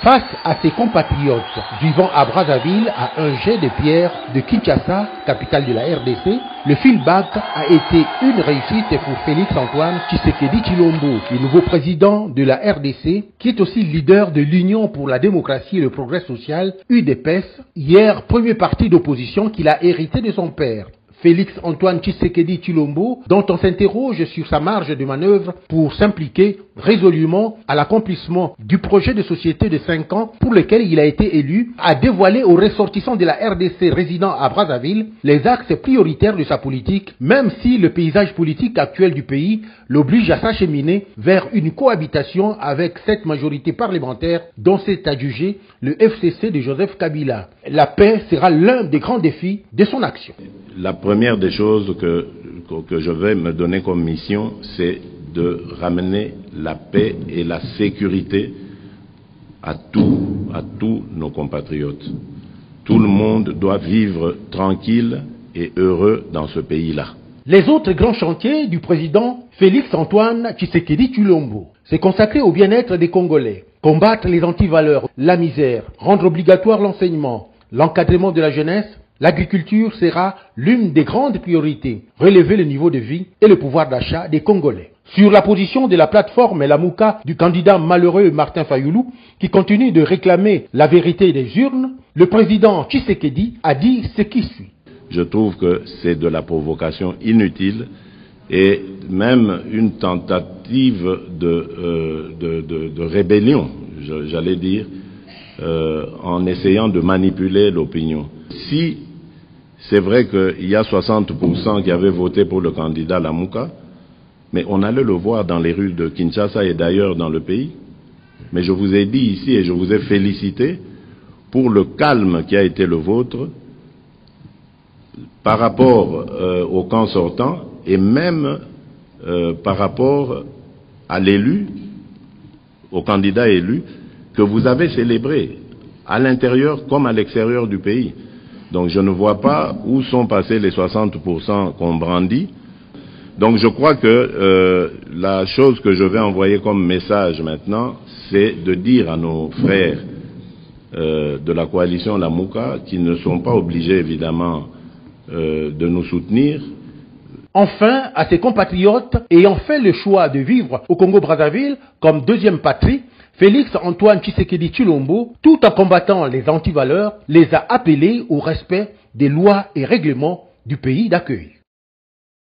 Face à ses compatriotes vivant à Brazzaville à un jet de pierre de Kinshasa, capitale de la RDC, le feedback a été une réussite pour Félix-Antoine Tshisekedi Tshilombo, le nouveau président de la RDC, qui est aussi leader de l'Union pour la démocratie et le progrès social, UDPS, hier premier parti d'opposition qu'il a hérité de son père. Félix-Antoine Tshisekedi Tshilombo, dont on s'interroge sur sa marge de manœuvre pour s'impliquer résolument à l'accomplissement du projet de société de 5 ans pour lequel il a été élu, a dévoilé aux ressortissants de la RDC résidant à Brazzaville les axes prioritaires de sa politique, même si le paysage politique actuel du pays l'oblige à s'acheminer vers une cohabitation avec cette majorité parlementaire dont s'est adjugé le FCC de Joseph Kabila. La paix sera l'un des grands défis de son action. La première des choses que je vais me donner comme mission, c'est de ramener la paix et la sécurité à tous nos compatriotes. Tout le monde doit vivre tranquille et heureux dans ce pays-là. Les autres grands chantiers du président Félix-Antoine Tshisekedi Tshilombo, c'est consacrer au bien-être des Congolais, combattre les antivaleurs, la misère, rendre obligatoire l'enseignement, l'encadrement de la jeunesse. L'agriculture sera l'une des grandes priorités, relever le niveau de vie et le pouvoir d'achat des Congolais. Sur la position de la plateforme Lamuka du candidat malheureux Martin Fayoulou, qui continue de réclamer la vérité des urnes, le président Tshisekedi a dit ce qui suit. Je trouve que c'est de la provocation inutile et même une tentative de rébellion, j'allais dire, en essayant de manipuler l'opinion. Si c'est vrai qu'il y a 60% qui avaient voté pour le candidat Lamuka, mais on allait le voir dans les rues de Kinshasa et d'ailleurs dans le pays. Mais je vous ai dit ici et je vous ai félicité pour le calme qui a été le vôtre par rapport au camp sortant et même par rapport à l'élu, au candidat élu, que vous avez célébré à l'intérieur comme à l'extérieur du pays. Donc je ne vois pas où sont passés les 60% qu'on brandit. Donc je crois que la chose que je vais envoyer comme message maintenant, c'est de dire à nos frères de la coalition Lamuka, qui ne sont pas obligés évidemment de nous soutenir. Enfin, à ses compatriotes ayant fait le choix de vivre au Congo-Brazzaville comme deuxième patrie, Félix-Antoine Tshisekedi Tshilombo, tout en combattant les antivaleurs, les a appelés au respect des lois et règlements du pays d'accueil.